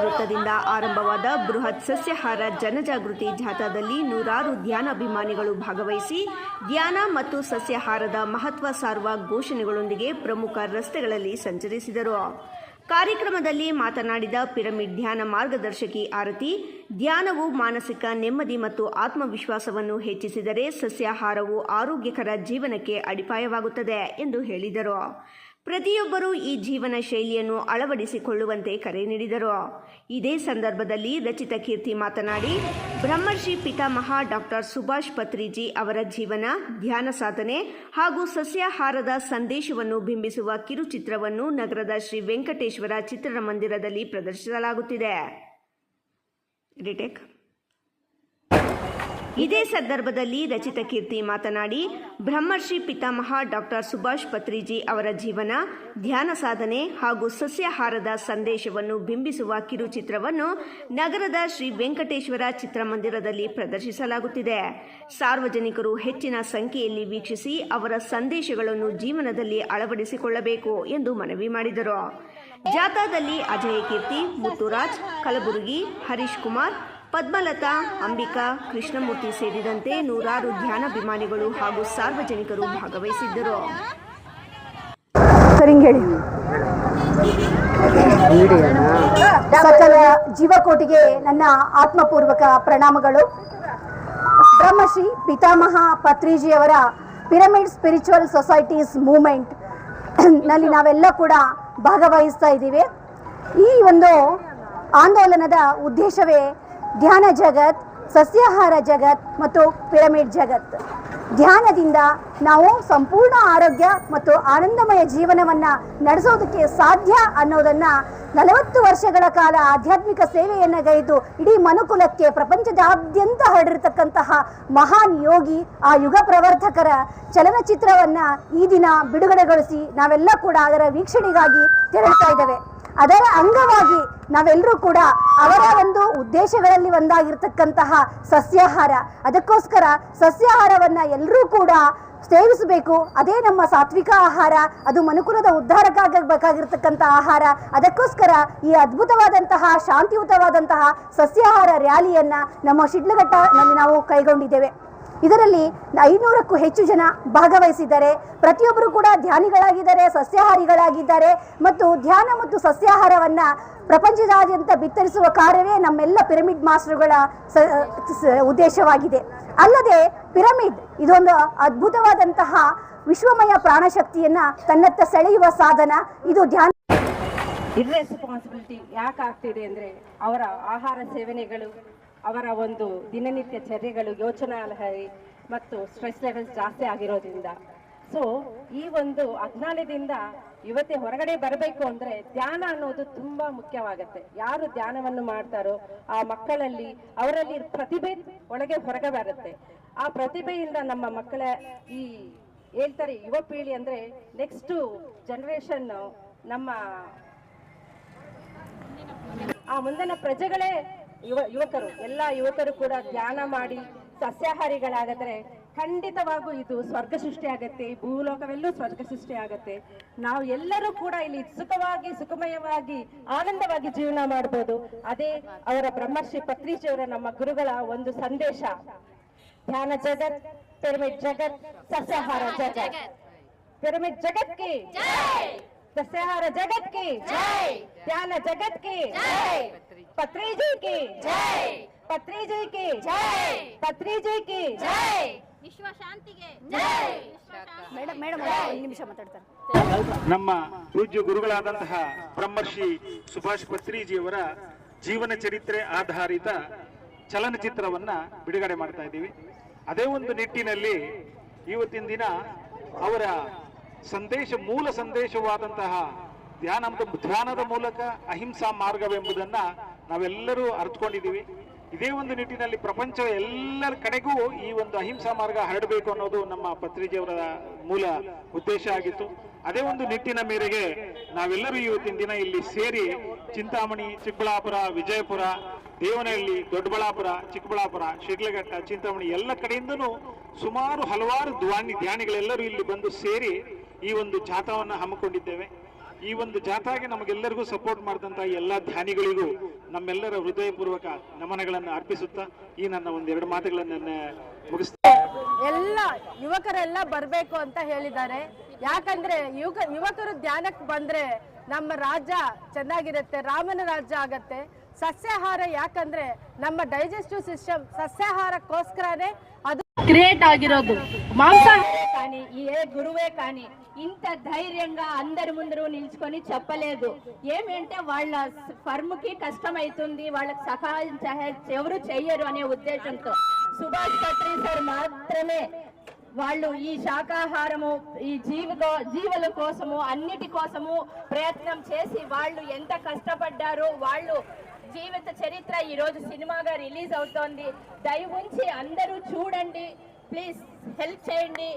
ವೃತ್ತದಿಂದ ಆರಂಭವಾದ ಬೃಹತ್ ಸಸ್ಯಾಹಾರ ಜನಜಾಗೃತಿ ಜಾಥಾದಲ್ಲಿ ನೂರಾರು ಧ್ಯಾನಾಭಿಮಾನಿಗಳು ಭಾಗವಹಿಸಿ ಧ್ಯಾನ ಮತ್ತು ಸಸ್ಯಾಹಾರದ ಮಹತ್ವ ಸಾರುವ ಘೋಷಣೆಗಳೊಂದಿಗೆ ಪ್ರಮುಖ ರಸ್ತೆಗಳಲ್ಲಿ ಸಂಚರಿಸಿದರು. ಕಾರ್ಯಕ್ರಮದಲ್ಲಿ ಮಾತನಾಡಿದ ಪಿರಮಿಡ್ ಧ್ಯಾನ ಮಾರ್ಗದರ್ಶಕಿ ಆರತಿ, ಧ್ಯಾನವು ಮಾನಸಿಕ ನೆಮ್ಮದಿ ಮತ್ತು ಆತ್ಮವಿಶ್ವಾಸವನ್ನು ಹೆಚ್ಚಿಸಿದರೆ ಸಸ್ಯಾಹಾರವು ಆರೋಗ್ಯಕರ ಜೀವನಕ್ಕೆ ಅಡಿಪಾಯವಾಗುತ್ತದೆ ಎಂದು ಹೇಳಿದರು. ಪ್ರತಿಯೊಬ್ಬರೂ ಈ ಜೀವನ ಶೈಲಿಯನ್ನು ಅಳವಡಿಸಿಕೊಳ್ಳುವಂತೆ ಕರೆ ನೀಡಿದರು. ಇದೇ ಸಂದರ್ಭದಲ್ಲಿ ರಚಿತ ಕೀರ್ತಿ ಮಾತನಾಡಿ, ಬ್ರಹ್ಮರ್ಷಿ ಪಿತಾಮಹ ಡಾಕ್ಟರ್ ಸುಭಾಷ್ ಪತ್ರಿಜಿ ಅವರ ಜೀವನ, ಧ್ಯಾನ ಸಾಧನೆ ಹಾಗೂ ಸಸ್ಯಾಹಾರದ ಸಂದೇಶವನ್ನು ಬಿಂಬಿಸುವ ಕಿರುಚಿತ್ರವನ್ನು ನಗರದ ಶ್ರೀ ವೆಂಕಟೇಶ್ವರ ಚಿತ್ರಮಂದಿರದಲ್ಲಿ ಪ್ರದರ್ಶಿಸಲಾಗುತ್ತಿದೆ. ಇದೇ ಸಂದರ್ಭದಲ್ಲಿ ರಚಿತ ಕೀರ್ತಿ ಮಾತನಾಡಿ, ಬ್ರಹ್ಮರ್ಷಿ ಪಿತಾಮಹ ಡಾಕ್ಟರ್ ಸುಭಾಷ್ ಪತ್ರಿಜಿ ಅವರ ಜೀವನ, ಧ್ಯಾನ ಸಾಧನೆ ಹಾಗೂ ಸಸ್ಯಾಹಾರದ ಸಂದೇಶವನ್ನು ಬಿಂಬಿಸುವ ಕಿರುಚಿತ್ರವನ್ನು ನಗರದ ಶ್ರೀ ವೆಂಕಟೇಶ್ವರ ಚಿತ್ರಮಂದಿರದಲ್ಲಿ ಪ್ರದರ್ಶಿಸಲಾಗುತ್ತಿದೆ. ಸಾರ್ವಜನಿಕರು ಹೆಚ್ಚಿನ ಸಂಖ್ಯೆಯಲ್ಲಿ ವೀಕ್ಷಿಸಿ ಅವರ ಸಂದೇಶಗಳನ್ನು ಜೀವನದಲ್ಲಿ ಅಳವಡಿಸಿಕೊಳ್ಳಬೇಕು ಎಂದು ಮನವಿ ಮಾಡಿದರು. ಜಾಥಾದಲ್ಲಿ ಅಜಯ ಕೀರ್ತಿ, ಮುತ್ತುರಾಜ್, ಕಲಬುರಗಿ, ಹರೀಶ್ ಕುಮಾರ್, ಪದ್ಮಲತಾ, ಅಂಬಿಕಾ, ಕೃಷ್ಣಮೂರ್ತಿ ಸೇರಿದಂತೆ ನೂರಾರು ಧ್ಯಾನಾಭಿಮಾನಿಗಳು ಹಾಗೂ ಸಾರ್ವಜನಿಕರು ಭಾಗವಹಿಸಿದ್ದರು. ಸಕಲ ಜೀವಕೋಟಿಗೆ ನನ್ನ ಆತ್ಮಪೂರ್ವಕ ಪ್ರಣಾಮಗಳು. ಬ್ರಹ್ಮಶ್ರೀ ಪಿತಾಮಹ ಪತ್ರಿಜಿಯವರ ಪಿರಮಿಡ್ ಸ್ಪಿರಿಚುವಲ್ ಸೊಸೈಟೀಸ್ ಮೂವ್ಮೆಂಟ್ ನಲ್ಲಿ ನಾವೆಲ್ಲ ಕೂಡ ಭಾಗವಹಿಸ್ತಾ ಇದ್ದೀವಿ. ಈ ಒಂದು ಆಂದೋಲನದ ಉದ್ದೇಶವೇ ಧ್ಯಾನ ಜಗತ್, ಸಸ್ಯಾಹಾರ ಜಗತ್ ಮತ್ತು ಪಿರಮಿಡ್ ಜಗತ್. ಧ್ಯಾನದಿಂದ ನಾವು ಸಂಪೂರ್ಣ ಆರೋಗ್ಯ ಮತ್ತು ಆನಂದಮಯ ಜೀವನವನ್ನು ನಡೆಸೋದಕ್ಕೆ ಸಾಧ್ಯ ಅನ್ನೋದನ್ನು 40 ವರ್ಷಗಳ ಕಾಲ ಆಧ್ಯಾತ್ಮಿಕ ಸೇವೆಯನ್ನು ಗೈದು ಇಡೀ ಮನುಕುಲಕ್ಕೆ ಪ್ರಪಂಚದಾದ್ಯಂತ ಹರಡಿರತಕ್ಕಂತಹ ಮಹಾನ್ ಯೋಗಿ, ಆ ಯುಗ ಪ್ರವರ್ತಕರ ಚಲನಚಿತ್ರವನ್ನು ಈ ದಿನ ಬಿಡುಗಡೆಗೊಳಿಸಿ ನಾವೆಲ್ಲ ಕೂಡ ಅದರ ವೀಕ್ಷಣೆಗಾಗಿ ತೆರಳ್ತಾ ಇದ್ದೇವೆ. ಅದರ ಅಂಗವಾಗಿ ನಾವೆಲ್ಲರೂ ಕೂಡ ಅವರ ಒಂದು ಉದ್ದೇಶಗಳಲ್ಲಿ ಒಂದಾಗಿರ್ತಕ್ಕಂತಹ ಸಸ್ಯಾಹಾರ, ಅದಕ್ಕೋಸ್ಕರ ಸಸ್ಯಾಹಾರವನ್ನು ಎಲ್ಲರೂ ಕೂಡ ಸೇವಿಸಬೇಕು. ಅದೇ ನಮ್ಮ ಸಾತ್ವಿಕ ಆಹಾರ, ಅದು ಮನುಕುಲದ ಉದ್ಧಾರಕ್ಕಾಗಬೇಕಾಗಿರ್ತಕ್ಕಂಥ ಆಹಾರ. ಅದಕ್ಕೋಸ್ಕರ ಈ ಅದ್ಭುತವಾದಂತಹ ಶಾಂತಿಯುತವಾದಂತಹ ಸಸ್ಯಾಹಾರ ರ್ಯಾಲಿಯನ್ನು ನಮ್ಮ ಶಿಡ್ಲಘಟ್ಟನಲ್ಲಿ ನಾವು ಕೈಗೊಂಡಿದ್ದೇವೆ. ಇದರಲ್ಲಿ 500ಕ್ಕೂ ಹೆಚ್ಚು ಜನ ಭಾಗವಹಿಸಿದ್ದಾರೆ. ಪ್ರತಿಯೊಬ್ಬರು ಕೂಡ ಧ್ಯಾನಿಗಳಾಗಿದ್ದಾರೆ, ಸಸ್ಯಾಹಾರಿಗಳಾಗಿದ್ದಾರೆ ಮತ್ತು ಧ್ಯಾನ ಮತ್ತು ಸಸ್ಯಾಹಾರವನ್ನು ಪ್ರಪಂಚದಾದ್ಯಂತ ಬಿತ್ತರಿಸುವ ಕಾರ್ಯವೇ ನಮ್ಮೆಲ್ಲ ಪಿರಮಿಡ್ ಮಾಸ್ಟರ್ಗಳ ಉದ್ದೇಶವಾಗಿದೆ. ಅಲ್ಲದೆ ಪಿರಮಿಡ್ ಇದೊಂದು ಅದ್ಭುತವಾದಂತಹ ವಿಶ್ವಮಯ ಪ್ರಾಣಶಕ್ತಿಯನ್ನು ತನ್ನತ್ತ ಸೆಳೆಯುವ ಸಾಧನ. ಇದು ಧ್ಯಾನ ಇರ್ರೆಸ್ಪಾನ್ಸಿಬಿಲಿಟಿ ಯಾಕೆ ಆಗ್ತಿದೆ ಅಂದರೆ ಅವರ ಆಹಾರ ಸೇವನೆಗಳು, ಅವರ ಒಂದು ದಿನನಿತ್ಯ ಚರ್ಯಗಳು, ಯೋಚನಾ ಲಹರಿ ಮತ್ತು ಸ್ಟ್ರೆಸ್ ಲೆವೆಲ್ಸ್ ಜಾಸ್ತಿ ಆಗಿರೋದ್ರಿಂದ. ಸೊ ಈ ಒಂದು ಅಜ್ಞಾನದಿಂದ ಇವತ್ತೇ ಹೊರಗಡೆ ಬರಬೇಕು ಅಂದರೆ ಧ್ಯಾನ ಅನ್ನೋದು ತುಂಬ ಮುಖ್ಯವಾಗುತ್ತೆ. ಯಾರು ಧ್ಯಾನವನ್ನು ಮಾಡ್ತಾರೋ ಆ ಮಕ್ಕಳಲ್ಲಿ, ಅವರಲ್ಲಿ ಪ್ರತಿಭೆ ಒಳಗೆ ಹೊರಗೆ ಬರುತ್ತೆ. ಆ ಪ್ರತಿಭೆಯಿಂದ ನಮ್ಮ ಮಕ್ಕಳ ಈ ಹೇಳ್ತಾರೆ ಯುವ ಪೀಳಿ ಅಂದರೆ ನೆಕ್ಸ್ಟು ಜನರೇಷನ್, ನಮ್ಮ ಆ ಮುಂದಿನ ಪ್ರಜೆಗಳೇ ಯುವಕರು, ಎಲ್ಲ ಯುವಕರು ಕೂಡ ಧ್ಯಾನ ಮಾಡಿ ಸಸ್ಯಾಹಾರಿಗಳಾಗದ್ರೆ ಖಂಡಿತವಾಗೂ ಇದು ಸ್ವರ್ಗ ಸೃಷ್ಟಿ ಆಗತ್ತೆ, ಭೂಲೋಕವೆಲ್ಲೂ ಸ್ವರ್ಗ ಸೃಷ್ಟಿ ಆಗತ್ತೆ. ನಾವು ಎಲ್ಲರೂ ಕೂಡ ಇಲ್ಲಿ ಸುಖವಾಗಿ, ಸುಖಮಯವಾಗಿ, ಆನಂದವಾಗಿ ಜೀವನ ಮಾಡ್ಬೋದು. ಅದೇ ಅವರ ಬ್ರಹ್ಮರ್ಷಿ ಪತ್ರಿಜಿಯವರ, ನಮ್ಮ ಗುರುಗಳ ಒಂದು ಸಂದೇಶ. ಧ್ಯಾನ ಜಗತ್, ಪಿರಮಿಡ್ ಜಗತ್, ಸಸ್ಯಾಹಾರ ಜಗತ್. ಪಿರಮಿಡ್ ಜಗತ್ की सस्याहार जगत की जय, ध्यान जगत की जय, पत्रिजी की जय, पत्रिजी की जय, पत्रिजी की जय, विश्व शांति के जय. ಮೇಡಮ್ ಒಂದು ನಿಮಿಷ ಮಾತಾಡ್ತಾರೆ. ನಮ್ಮ ಪೂಜ್ಯ ಗುರುಗಳಾದಂತಹ ಬ್ರಹ್ಮರ್ಷಿ ಸುಭಾಷ್ ಪತ್ರಿಜಿಯವರ ಜೀವನ ಚರಿತ್ರೆ ಆಧಾರಿತ ಚಲನಚಿತ್ರವನ್ನ ಬಿಡುಗಡೆ ಮಾಡ್ತಾ ಇದ್ದೀವಿ. ಅದೇ ಒಂದು ನಿಟ್ಟಿನಲ್ಲಿ ಇವತ್ತಿನ ದಿನ ಅವರ ಸಂದೇಶ, ಮೂಲ ಸಂದೇಶವಾದಂತಹ ಧ್ಯಾನದ ಮೂಲಕ ಅಹಿಂಸಾ ಮಾರ್ಗವೆಂಬುದನ್ನ ನಾವೆಲ್ಲರೂ ಅರ್ಥಕೊಂಡಿದ್ದೀವಿ. ಇದೇ ಒಂದು ನಿಟ್ಟಿನಲ್ಲಿ ಪ್ರಪಂಚ ಎಲ್ಲರ ಕಡೆಗೂ ಈ ಒಂದು ಅಹಿಂಸಾ ಮಾರ್ಗ ಹರಡಬೇಕು ಅನ್ನೋದು ನಮ್ಮ ಪತ್ರಿಜಿಯವರ ಮೂಲ ಉದ್ದೇಶ ಆಗಿತ್ತು. ಅದೇ ಒಂದು ನಿಟ್ಟಿನ ಮೇರೆಗೆ ನಾವೆಲ್ಲರೂ ಇವತ್ತಿನ ದಿನ ಇಲ್ಲಿ ಸೇರಿ ಚಿಂತಾಮಣಿ, ಚಿಕ್ಕಬಳ್ಳಾಪುರ, ವಿಜಯಪುರ, ದೇವನಹಳ್ಳಿ, ದೊಡ್ಡಬಳ್ಳಾಪುರ, ಚಿಕ್ಕಬಳ್ಳಾಪುರ, ಶಿಡ್ಲಘಟ್ಟ, ಚಿಂತಾಮಣಿ ಎಲ್ಲ ಕಡೆಯಿಂದನೂ ಸುಮಾರು ಹಲವಾರು ಧ್ಯಾನಿಗಳೆಲ್ಲರೂ ಇಲ್ಲಿ ಬಂದು ಸೇರಿ ಈ ಒಂದು ಜಾಥಾವನ್ನು ಹಮ್ಮಿಕೊಂಡಿದ್ದೇವೆ. ಈ ಒಂದು ಜಾಥಾಗೆ ನಮಗೆಲ್ಲರಿಗೂ ಸಪೋರ್ಟ್ ಮಾಡಿದಂತಹ ಎಲ್ಲ ಧ್ಯಾನಿಗಳಿಗೂ ನಮ್ಮೆಲ್ಲರ ಹೃದಯಪೂರ್ವಕ ನಮನಗಳನ್ನು ಅರ್ಪಿಸುತ್ತಾ ಈ ನನ್ನ ಒಂದೆರಡು ಮಾತುಗಳನ್ನು ಮುಗಿಸ್ತಾ ಎಲ್ಲ ಯುವಕರೆಲ್ಲ ಬರಬೇಕು ಅಂತ ಹೇಳಿದ್ದಾರೆ. ಯಾಕಂದ್ರೆ ಯುವಕರು ಧ್ಯಾನಕ್ಕೆ ಬಂದ್ರೆ ನಮ್ಮ ರಾಜ್ಯ ಚೆನ್ನಾಗಿರುತ್ತೆ, ರಾಮನ ರಾಜ್ಯ ಆಗತ್ತೆ. ಸಸ್ಯಾಹಾರ ಯಾಕಂದ್ರೆ ನಮ್ಮ ಡೈಜೆಸ್ಟಿವ್ ಸಿಸ್ಟಮ್ ಸಸ್ಯಾಹಾರಕ್ಕೋಸ್ಕರನೇ ಅದು క్రియేట్ ಆಗಿರೋదు. మాంసాహారే కానీ ఏ గురువే కానీ ఇంత ధైర్యంగా అందరి ముందరు నిల్చుకొని చెప్పలేదు. ఏమంటే వాళ్ళ ఫర్మ్ కి కష్టం అవుతుంది, వాళ్ళకి సహాయం ఎవరు చెయ్యరు అనే ఉద్దేశంతో సుభాష్ పత్రి సార్ మాత్రమే వాళ్ళు ఈ శాకాహారము ఈ జీవుల కోసము అన్నిటి కోసము ప్రయత్నం చేసి వాళ్ళు ఎంత కష్టపడ్డారో వాళ్ళు జీవిత చరిత్ర ఈ రోజు సినిమాగా రిలీజ్ అవుతోంది. దయ ఉంచి అందరూ చూడండి, ప్లీజ్ హెల్ప్ చేయండి.